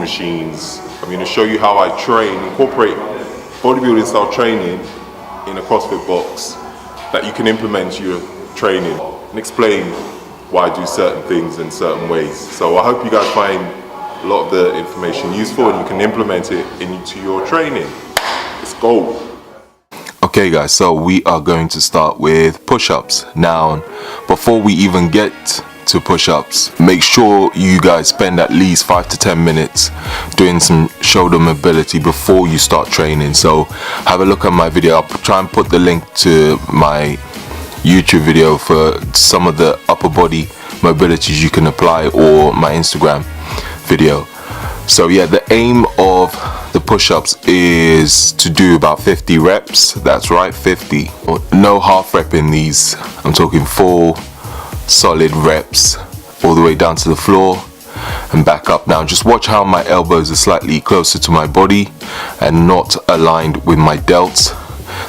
machines. I'm going to show you how I train, incorporate bodybuilding style training in a CrossFit box that you can implement to your training, and explain why I do certain things in certain ways. So I hope you guys find a lot of the information useful and you can implement it into your training. Let's go. Okay guys, so we are going to start with push-ups. Now, before we even get to push-ups, make sure you guys spend at least 5 to 10 minutes doing some shoulder mobility before you start training. So have a look at my video. I'll try and put the link to my YouTube video for some of the upper body mobilities you can apply, or my Instagram video. So yeah, the aim of the push-ups is to do about 50 reps. That's right, 50. No half rep in these. I'm talking full solid reps all the way down to the floor and back up. Now just watch how my elbows are slightly closer to my body and not aligned with my delts.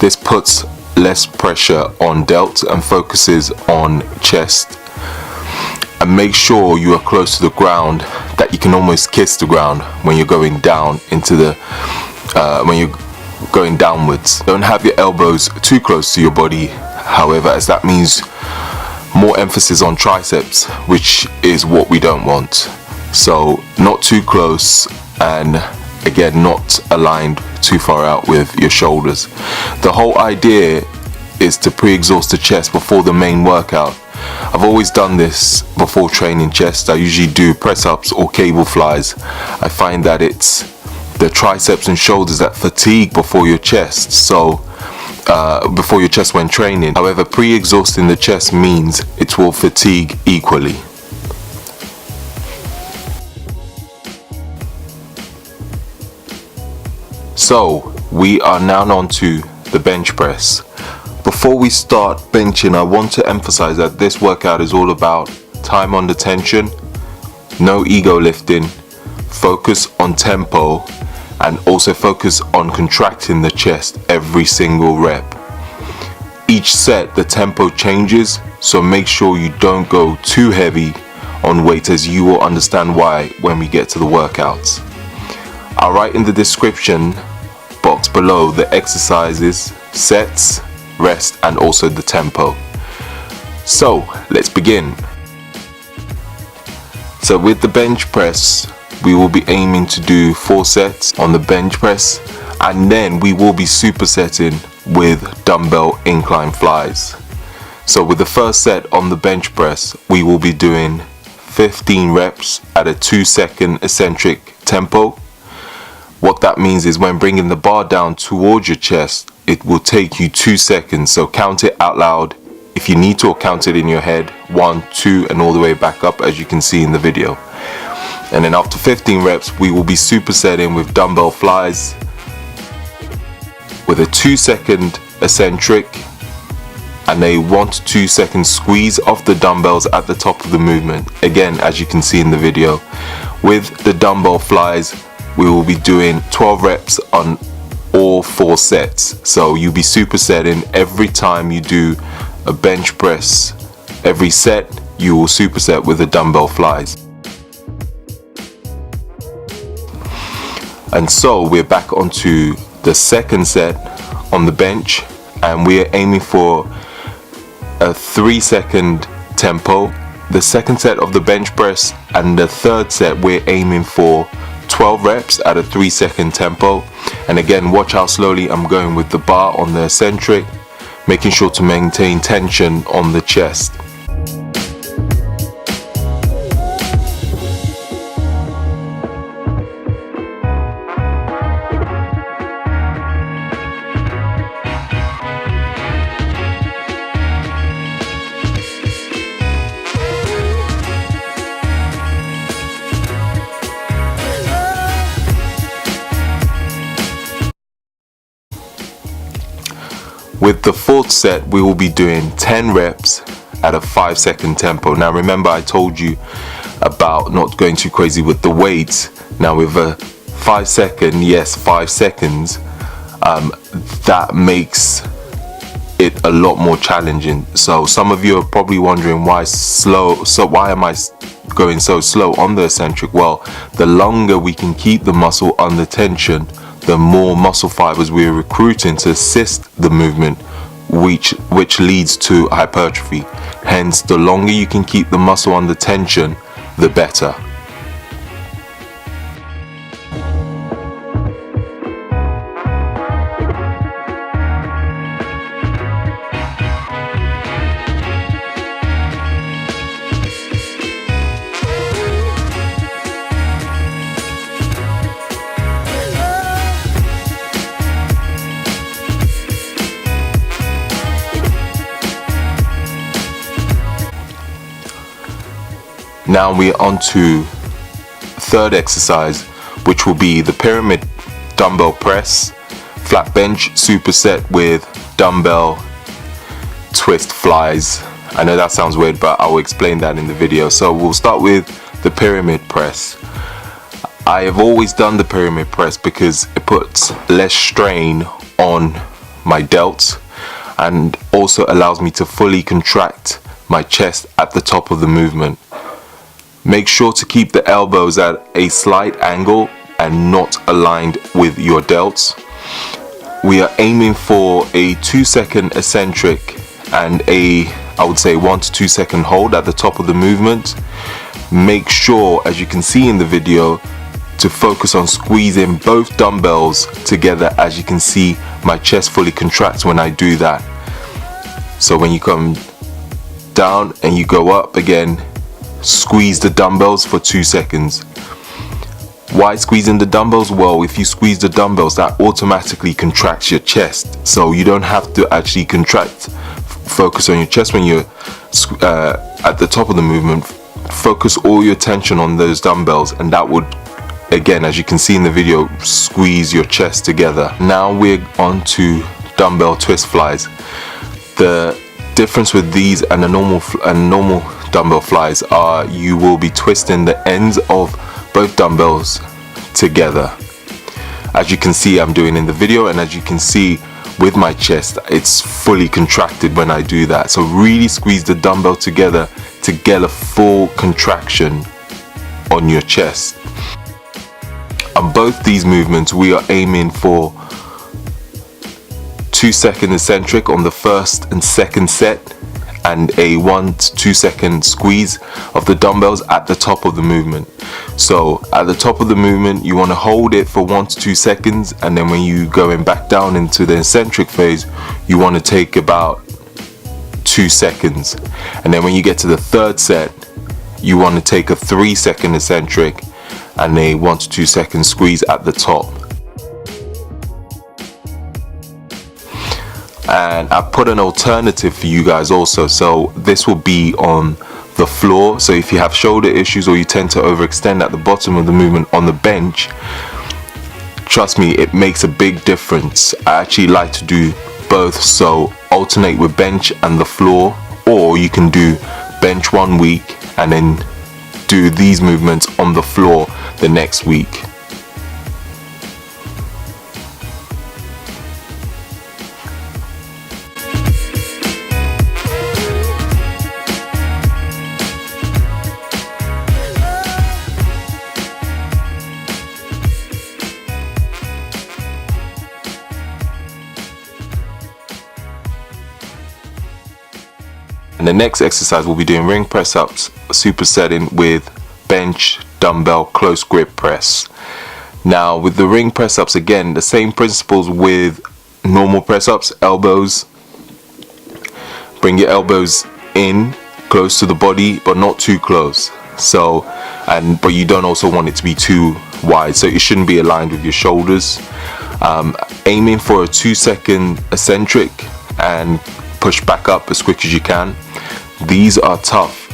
This puts less pressure on delts and focuses on chest. And make sure you are close to the ground, that you can almost kiss the ground when you're going down into the when you're going downwards. Don't have your elbows too close to your body, however, as that means more emphasis on triceps, which is what we don't want. So not too close, and again not aligned too far out with your shoulders. The whole idea is to pre-exhaust the chest before the main workout. I've always done this before training chest. I usually do press-ups or cable flies. I find that it's the triceps and shoulders that fatigue before your chest, so before your chest when training. However, pre-exhausting the chest means it will fatigue equally. So we are now on to the bench press. Before we start benching, I want to emphasize that this workout is all about time under tension, no ego lifting, focus on tempo, and also focus on contracting the chest every single rep. Each set the tempo changes, so make sure you don't go too heavy on weight, as you will understand why when we get to the workouts. I'll write in the description box below the exercises, sets, rest, and also the tempo. So let's begin. So with the bench press, we will be aiming to do 4 sets on the bench press, and then we will be supersetting with dumbbell incline flies. So with the first set on the bench press, we will be doing 15 reps at a 2-second eccentric tempo. What that means is when bringing the bar down towards your chest, it will take you 2 seconds. So count it out loud if you need to, or count it in your head, 1, 2, and all the way back up, as you can see in the video. And then after 15 reps, we will be supersetting with dumbbell flies with a 2-second eccentric and a 1 to 2 second squeeze of the dumbbells at the top of the movement. Again, as you can see in the video, with the dumbbell flies, we will be doing 12 reps on all 4 sets. So you'll be supersetting every time you do a bench press. Every set you will superset with the dumbbell flies. And so we're back onto the second set on the bench, and we're aiming for a 3-second tempo. The second set of the bench press and the third set, we're aiming for 12 reps at a 3-second tempo. And again, watch how slowly I'm going with the bar on the eccentric, making sure to maintain tension on the chest. With the fourth set, we will be doing 10 reps at a 5-second tempo. Now remember, I told you about not going too crazy with the weights. Now with a 5 second, yes, 5 seconds, that makes it a lot more challenging. So some of you are probably wondering why am I going so slow on the eccentric? Well, the longer we can keep the muscle under tension, the more muscle fibers we're recruiting to assist the movement, which leads to hypertrophy. Hence, the longer you can keep the muscle under tension, the better. Now we're on to third exercise, which will be the pyramid dumbbell press, flat bench superset with dumbbell twist flies. I know that sounds weird, but I'll explain that in the video. So we'll start with the pyramid press. I have always done the pyramid press because it puts less strain on my delts and also allows me to fully contract my chest at the top of the movement. Make sure to keep the elbows at a slight angle and not aligned with your delts. We are aiming for a 2-second eccentric and I would say 1 to 2 second hold at the top of the movement. Make sure, as you can see in the video, to focus on squeezing both dumbbells together. As you can see, my chest fully contracts when I do that. So when you come down and you go up again, squeeze the dumbbells for 2 seconds. Why squeezing the dumbbells? Well, if you squeeze the dumbbells, that automatically contracts your chest, so you don't have to actually focus on your chest when you're at the top of the movement. Focus all your attention on those dumbbells, and that would, again, as you can see in the video, squeeze your chest together. Now we're on to dumbbell twist flies. The difference with these and a normal dumbbell flies are you will be twisting the ends of both dumbbells together, as you can see I'm doing in the video, and as you can see with my chest, it's fully contracted when I do that. So really squeeze the dumbbell together to get a full contraction on your chest. On both these movements we are aiming for 2-second eccentric on the first and second set, and a 1 to 2 second squeeze of the dumbbells at the top of the movement. So at the top of the movement you want to hold it for 1 to 2 seconds, and then when you going back down into the eccentric phase you want to take about 2 seconds, and then when you get to the third set you want to take a 3-second eccentric and a 1 to 2 second squeeze at the top. And I put an alternative for you guys also, so this will be on the floor. So if you have shoulder issues or you tend to overextend at the bottom of the movement on the bench, trust me, it makes a big difference. I actually like to do both, so alternate with bench and the floor, or you can do bench 1 week and then do these movements on the floor the next week. And the next exercise we'll be doing ring press ups, supersetting with bench dumbbell close grip press. Now with the ring press ups, again the same principles with normal press ups. Elbows, bring your elbows in close to the body but not too close, so but you don't also want it to be too wide, so it shouldn't be aligned with your shoulders. Aiming for a 2-second eccentric and push back up as quick as you can. These are tough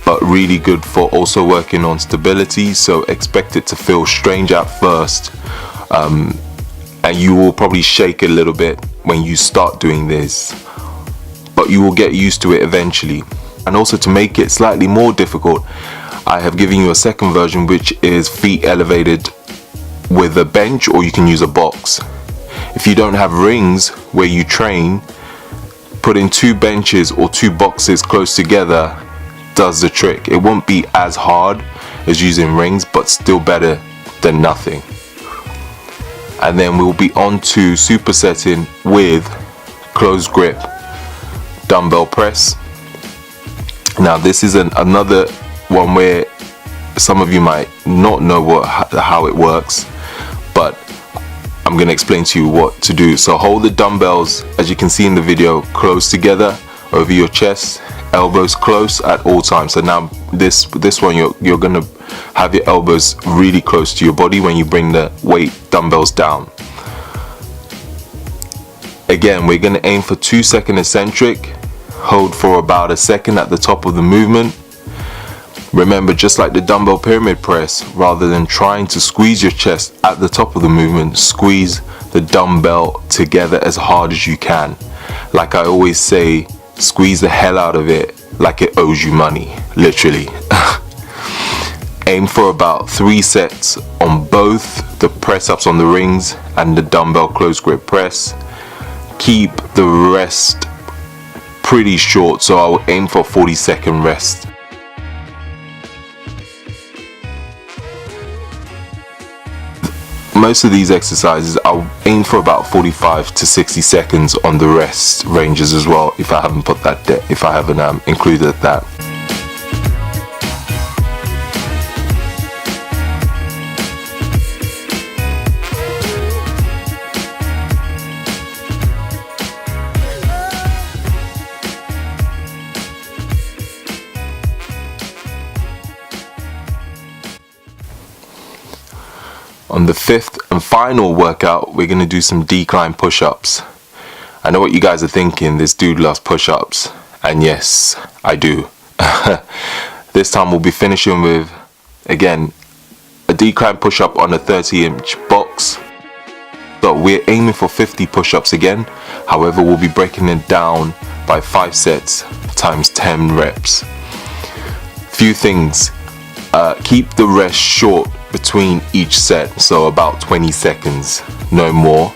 but really good for also working on stability, so expect it to feel strange at first, and you will probably shake a little bit when you start doing this, but you will get used to it eventually. And also, to make it slightly more difficult, I have given you a second version, which is feet elevated with a bench, or you can use a box. If you don't have rings where you train, putting 2 benches or 2 boxes close together does the trick. It won't be as hard as using rings, but still better than nothing. And then we'll be on to supersetting with closed grip dumbbell press. Now this is another one where some of you might not know how it works, but I'm going to explain to you what to do. So hold the dumbbells, as you can see in the video, close together over your chest, elbows close at all times. So now this one you're going to have your elbows really close to your body when you bring the weight dumbbells down. Again, we're going to aim for 2-second eccentric. Hold for about a second at the top of the movement. Remember, just like the dumbbell pyramid press, rather than trying to squeeze your chest at the top of the movement, squeeze the dumbbell together as hard as you can. Like I always say, squeeze the hell out of it like it owes you money, literally. Aim for about 3 sets on both the press ups on the rings and the dumbbell close grip press. Keep the rest pretty short, so I'll aim for 40-second rest. Most of these exercises I'll aim for about 45 to 60 seconds on the rest ranges as well, if I haven't put that if I haven't included that. On the 5th and final workout, we're going to do some decline push-ups. I know what you guys are thinking, this dude loves push-ups, and yes, I do. This time we'll be finishing with, again, a decline push-up on a 30-inch box. So we're aiming for 50 push-ups again, however we'll be breaking it down by 5 sets times 10 reps. Few things, keep the rest short between each set, so about 20 seconds, no more.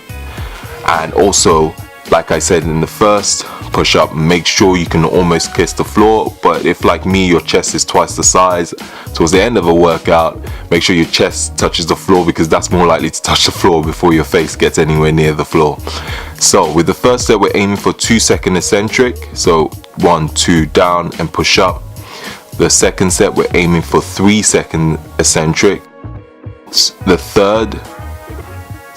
And also, like I said in the first push-up, make sure you can almost kiss the floor, but if like me your chest is twice the size, towards the end of a workout, make sure your chest touches the floor, because that's more likely to touch the floor before your face gets anywhere near the floor. So with the first set, we're aiming for 2-second eccentric, so 1, 2 down and push up. The second set, we're aiming for 3-second eccentric. The third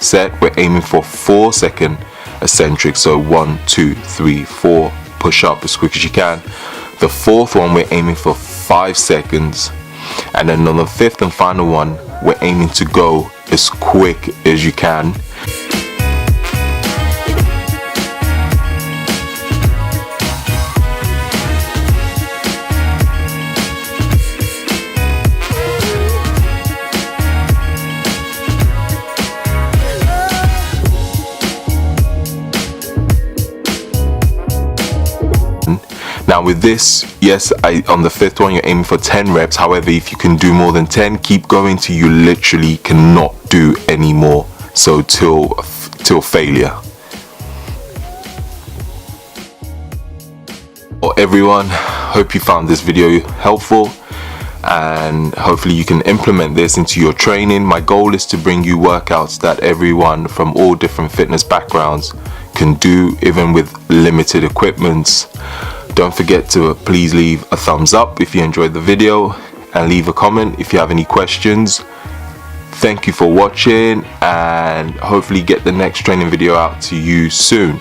set, we're aiming for 4-second eccentric, so 1, 2, 3, 4, push up as quick as you can. The fourth one, we're aiming for 5 seconds, and then on the 5th and final one, we're aiming to go as quick as you can. Now with this, yes, on the 5th one you're aiming for 10 reps. However, if you can do more than 10, keep going till you literally cannot do any more. So till failure. Well, everyone, hope you found this video helpful, and hopefully you can implement this into your training. My goal is to bring you workouts that everyone from all different fitness backgrounds can do, even with limited equipment. Don't forget to please leave a thumbs up if you enjoyed the video, and leave a comment if you have any questions. Thank you for watching, and hopefully get the next training video out to you soon.